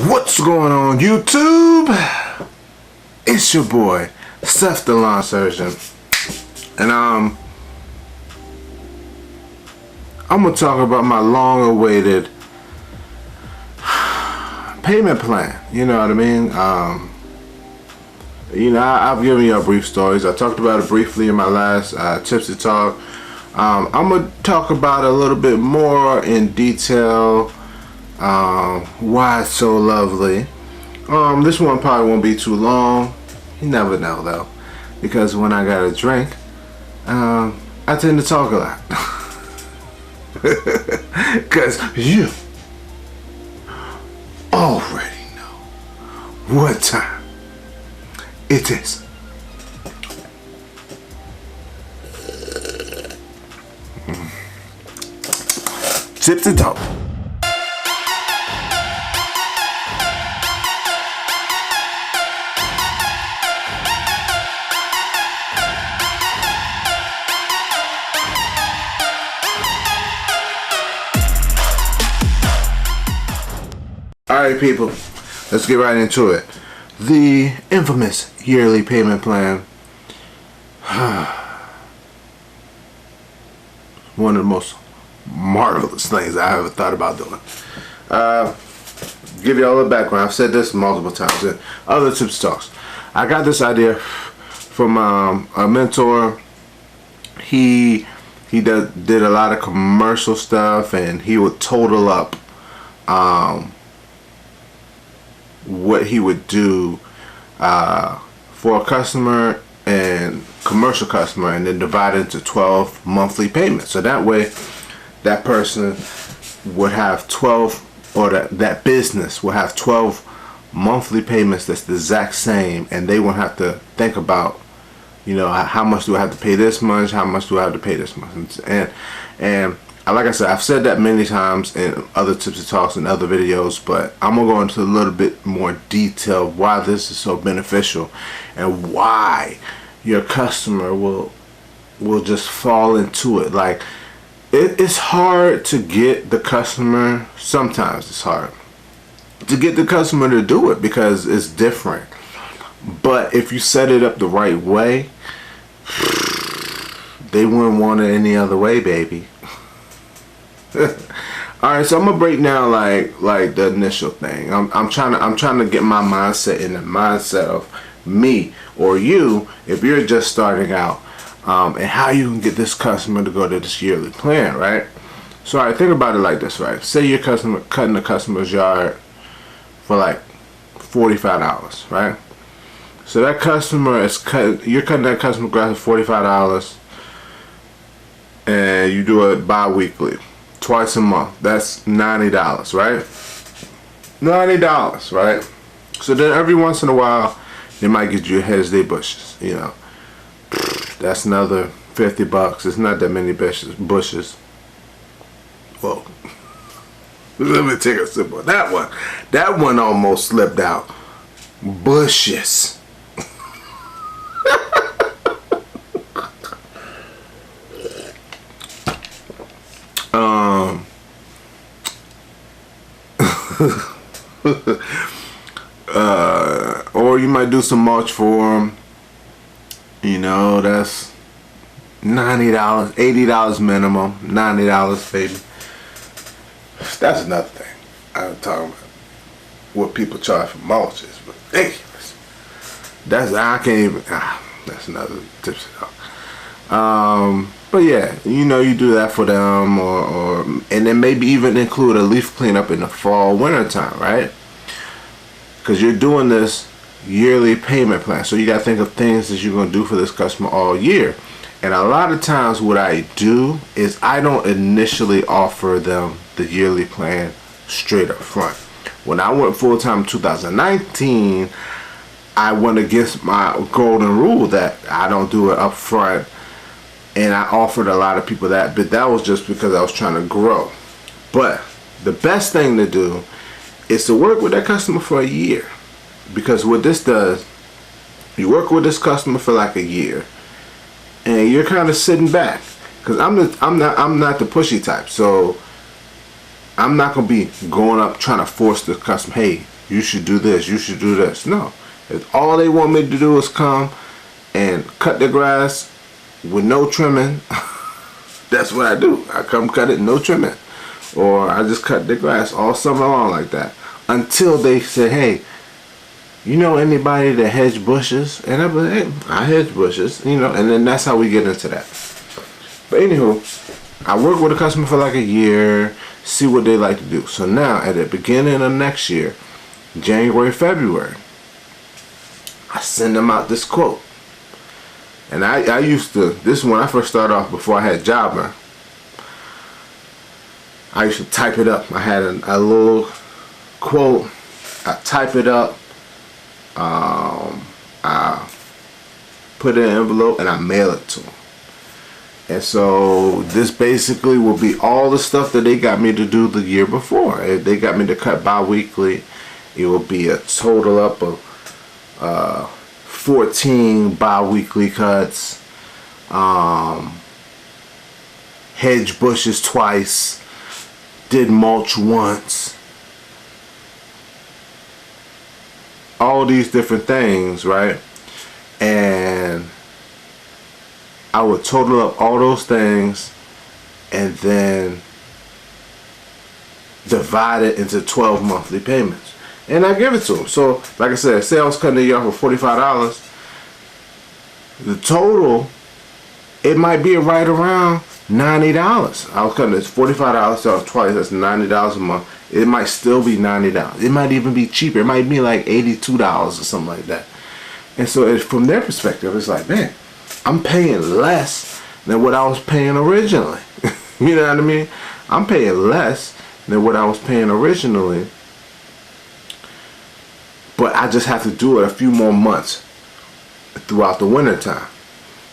What's going on, YouTube? It's your boy Seth the Lawn Surgeon, and I'm gonna talk about my long-awaited payment plan. You know what I mean? I've given you a brief stories. I talked about it briefly in my last Tipsy Talk. I'm gonna talk about it a little bit more in detail. Why it's so lovely. This one probably won't be too long. You never know though, because when I got a drink, I tend to talk a lot. Because you already know what time it is. Tipsy Talk. Alright people, let's get right into it. The infamous yearly payment plan. One of the most marvelous things I ever thought about doing. Give you all the background. I've said this multiple times in other Tips Talks. I got this idea from a mentor. He did a lot of commercial stuff, and he would total up what he would do for a customer and commercial customer, and then divide it into 12 monthly payments. So that way that person would have 12, or that business will have 12 monthly payments that's the exact same, and they won't have to think about, you know, how much do I have to pay this month, how much do I have to pay this month. And like I said, I've said that many times in other Tipsy Talks and other videos, but I'm gonna go into a little bit more detail why this is so beneficial and why your customer will just fall into it. Like, it's hard to get the customer. Sometimes it's hard to get the customer to do it because it's different. But if you set it up the right way, they wouldn't want it any other way, baby. Alright, so I'm gonna break down like the initial thing. I'm trying to get my mindset in the mindset of me or you if you're just starting out, and how you can get this customer to go to this yearly plan, right? So alright, think about it like this, right? Say your customer cutting the customer's yard for like $45, right? So that customer is you're cutting that customer grass for $45, and you do it bi-weekly, twice a month. That's $90, right? $90, right? So then every once in a while they might get you a Hesday bushes, you know. That's another $50. It's not that many bushes. Whoa. Let me take a sip on that one. That one almost slipped out. Bushes. Or you might do some mulch for them. You know, that's $90, $80 minimum, $90, baby. That's another thing. I'm talking about what people charge for mulch is ridiculous. That's that's another tip. But yeah, you know, you do that for them, and then maybe even include a leaf cleanup in the fall, winter time, right? Because you're doing this yearly payment plan, so you got to think of things that you're going to do for this customer all year. And a lot of times what I do is I don't initially offer them the yearly plan straight up front. When I went full-time in 2019, I went against my golden rule that I don't do it up front, and I offered a lot of people that, but that was just because I was trying to grow. But the best thing to do is to work with that customer for a year, because what this does, you work with this customer for like a year, and you're kind of sitting back, because I'm not the pushy type, so I'm not gonna be going up trying to force the customer, hey, you should do this, you should do this. No. If all they want me to do is come and cut the grass with no trimming, that's what I do. I come cut it, no trimming. Or I just cut the grass all summer long like that. Until they say, hey, you know anybody that hedge bushes? And I'm like, hey, I hedge bushes, you know, and then that's how we get into that. But anywho, I work with a customer for like a year, see what they like to do. So now, at the beginning of next year, January, February, I send them out this quote. And I used to, this is when I first started off before I had Jobber. I used to type it up. I had a little quote. I type it up. I put it in an envelope and I mail it to them. And so this basically will be all the stuff that they got me to do the year before. If they got me to cut bi-weekly, it will be a total up of 14 bi-weekly cuts, hedge bushes twice, did mulch once, all these different things, right? And I would total up all those things and then divide it into 12 monthly payments. And I give it to them. So, like I said, say I was cutting a yard for $45. The total, it might be right around $90. I was cutting this $45, so twice, that's $90 a month. It might still be $90. It might even be cheaper. It might be like $82 or something like that. And so from their perspective, it's like, man, I'm paying less than what I was paying originally. You know what I mean? I'm paying less than what I was paying originally. But I just have to do it a few more months throughout the winter time.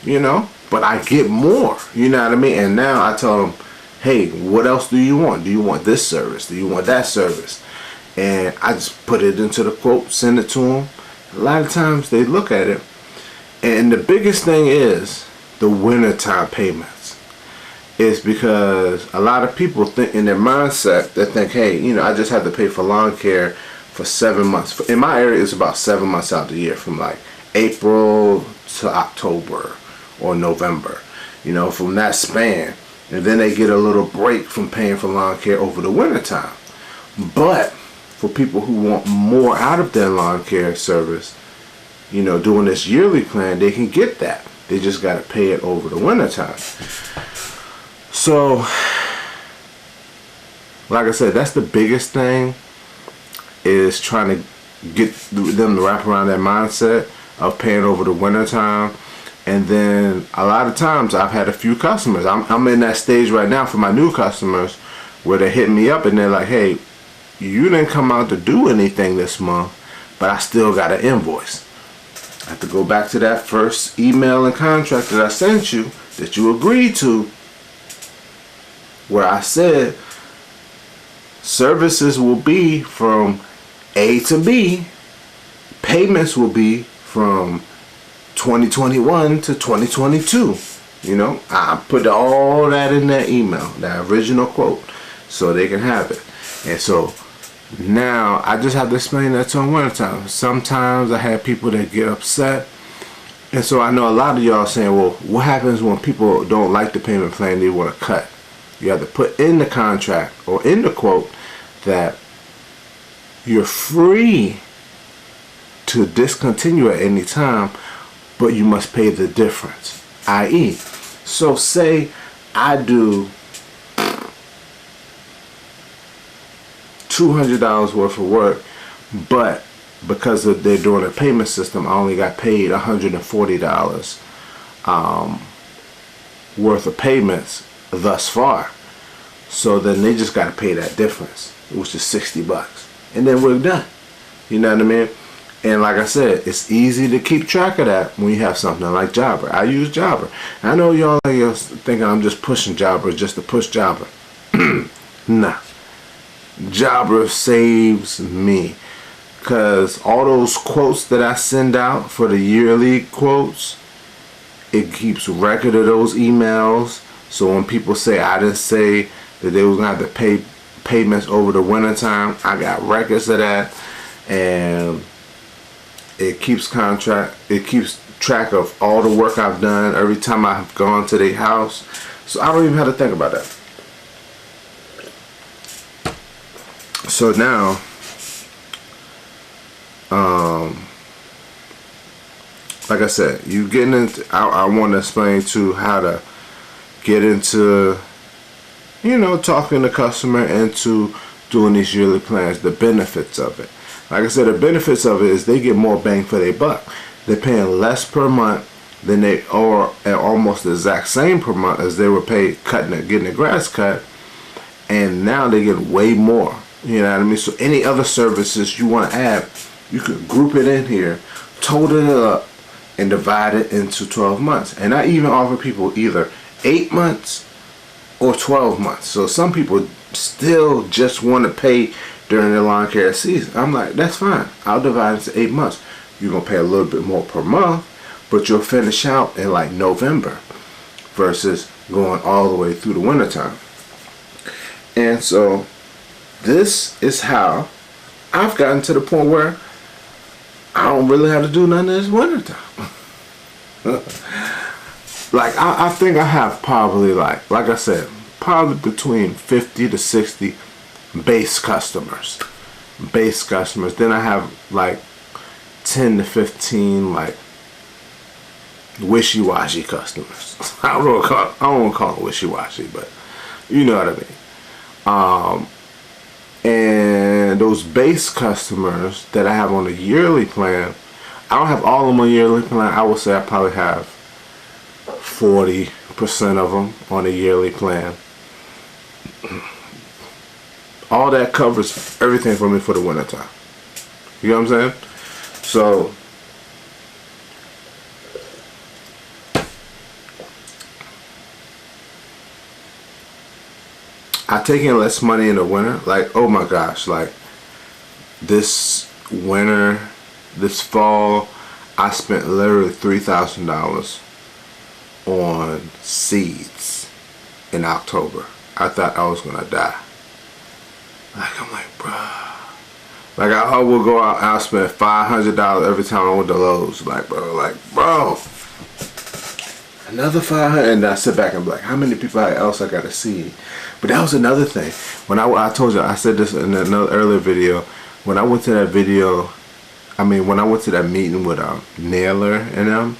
You know? But I get more. You know what I mean? And now I tell them, hey, what else do you want? Do you want this service? Do you want that service? And I just put it into the quote, send it to them. A lot of times they look at it. And the biggest thing is the wintertime payments. It's because a lot of people think in their mindset, they think, hey, you know, I just have to pay for lawn care for 7 months. In my area, it's about 7 months out of the year, from like April to October or November, you know, from that span. And then they get a little break from paying for lawn care over the wintertime. But for people who want more out of their lawn care service, you know, doing this yearly plan, they can get that. They just got to pay it over the wintertime. So, like I said, that's the biggest thing, is trying to get them to wrap around that mindset of paying over the wintertime. And then a lot of times I've had a few customers. I'm in that stage right now for my new customers where they're hitting me up and they're like, hey, you didn't come out to do anything this month, but I still got an invoice. I have to go back to that first email and contract that I sent you, that you agreed to, where I said services will be from A to B, payments will be from 2021 to 2022. You know, I put all that in that email, that original quote, so they can have it. And so now I just have to explain that to them one time. Sometimes I have people that get upset, and so I know a lot of y'all saying, well, what happens when people don't like the payment plan, they want to cut? You have to put in the contract or in the quote that you're free to discontinue at any time, but you must pay the difference. I.e., so say I do $200 worth of work, but because of they're doing a payment system, I only got paid $140 worth of payments thus far. So then they just got to pay that difference, which is $60, and then we're done. You know what I mean? And like I said, it's easy to keep track of that when you have something like Jobber. I use Jobber. I know y'all are thinking I'm just pushing Jobber just to push Jobber. Nah. Jobber saves me, because all those quotes that I send out for the yearly quotes, it keeps record of those emails. So when people say I didn't say that they was gonna have to pay payments over the winter time, I got records of that. and it keeps track of all the work I've done every time I've gone to their house. So I don't even have to think about that. So now, like I said, you getting into, I want to explain to how to get into, you know, talking to customer into doing these yearly plans, the benefits of it. Like I said, the benefits of it is they get more bang for their buck. They're paying less per month than they are at almost the exact same per month as they were paid getting the grass cut, and now they get way more. You know what I mean? So any other services you want to add, you could group it in here, total it up, and divide it into 12 months. And I even offer people either 8 months or 12 months. So some people still just want to pay during their lawn care season. I'm like, that's fine. I'll divide it into 8 months. You're going to pay a little bit more per month, but you'll finish out in like November versus going all the way through the winter time. And so this is how I've gotten to the point where I don't really have to do nothing this winter time. Like I think I have probably like I said, probably between 50 to 60 base customers. Then I have like 10 to 15 like wishy-washy customers. I don't want to call them wishy-washy, but you know what I mean. And those base customers that I have on a yearly plan, I don't have all of them on a yearly plan. I would say I probably have 40% of them on a yearly plan. All that covers everything for me for the winter time. You know what I'm saying? So I take in less money in the winter. Like, oh my gosh, like this winter, this fall, I spent literally $3,000 on seeds in October. I thought I was gonna die. Like, I'm like, bruh. Like, I will go out and I'll spend $500 every time I went to Lowe's. Like, bro, another $500, and I sit back and be like, how many people else I got to see? But that was another thing. When I told you, I said this in another earlier video. When I went to that when I went to that meeting with Naylor and them,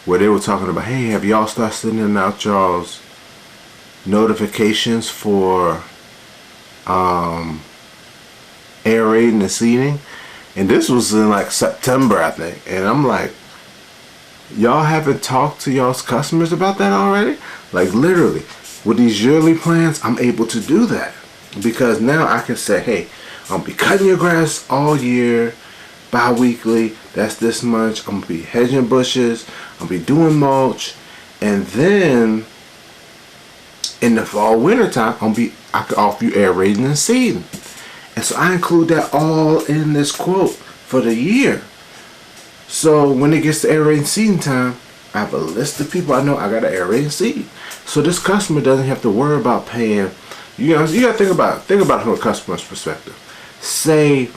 where they were talking about, hey, have y'all started sending out y'all's notifications for aerating and seeding? And this was in like September, I think. And I'm like, y'all haven't talked to y'all's customers about that already? Like, literally, with these yearly plans, I'm able to do that. Because now I can say, hey, I'm gonna be cutting your grass all year, bi-weekly, that's this much. I'm gonna be hedging bushes, I'm gonna be doing mulch, and then in the fall, winter time, I can offer you aerating and seeding. And so I include that all in this quote for the year. So when it gets to aerating seeding time, I have a list of people I know I gotta aerate and seed. So this customer doesn't have to worry about paying. You gotta think about it from a customer's perspective. Say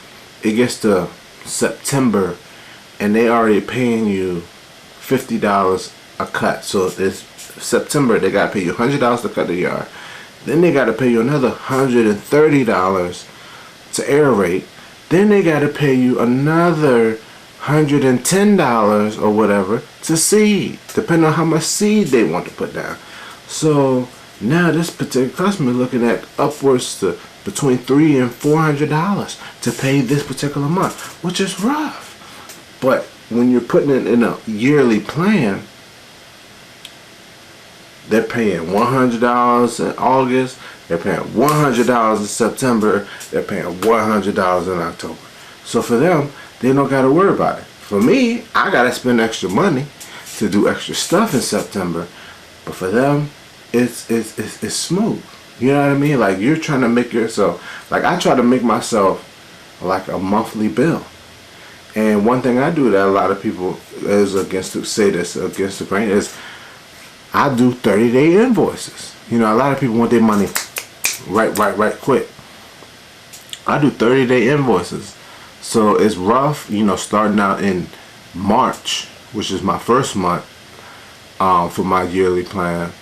it gets to September and they already paying you $50 a cut. So it's September, they gotta pay you $100 to cut the yard. Then they gotta pay you another $130 to aerate. Then they gotta pay you another $110 or whatever to seed, depending on how much seed they want to put down. So now this particular customer is looking at upwards to between $300 and $400 to pay this particular month, which is rough. But when you're putting it in a yearly plan, they're paying $100 in August, they're paying $100 in September, they're paying $100 in October. So for them, they don't got to worry about it. For me, I got to spend extra money to do extra stuff in September. But for them, it's smooth. You know what I mean? Like, you're trying to make yourself, like, I try to make myself like a monthly bill. And one thing I do that a lot of people is against the grain is I do 30-day invoices. You know, a lot of people want their money right quick. I do 30-day invoices. So it's rough, you know, starting out in March, which is my first month for my yearly plan.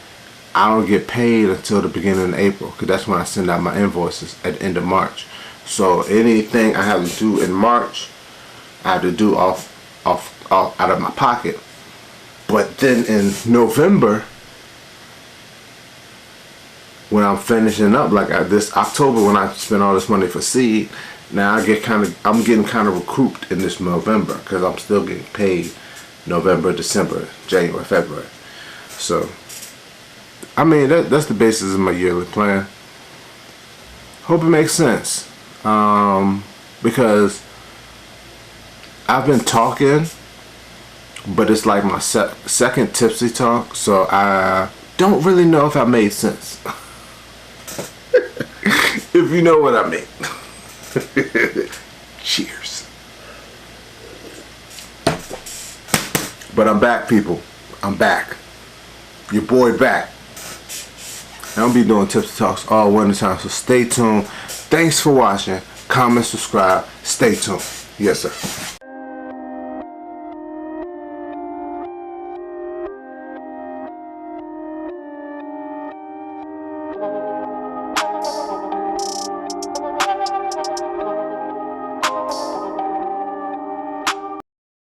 I don't get paid until the beginning of April, because that's when I send out my invoices at the end of March. So anything I have to do in March, I have to do off out of my pocket. But then in November, when I'm finishing up, like this October, when I spend all this money for seed, now I'm getting kind of recouped in this November, because I'm still getting paid November, December, January, February. So I mean, that's the basis of my yearly plan. Hope it makes sense, because I've been talking, but it's like my second tipsy talk, so I don't really know if I made sense. If you know what I mean. Cheers. But I'm back, people. I'm back. Your boy back. I'll be doing tips and talks all winter time, so stay tuned. Thanks for watching. Comment, subscribe. Stay tuned. Yes, sir.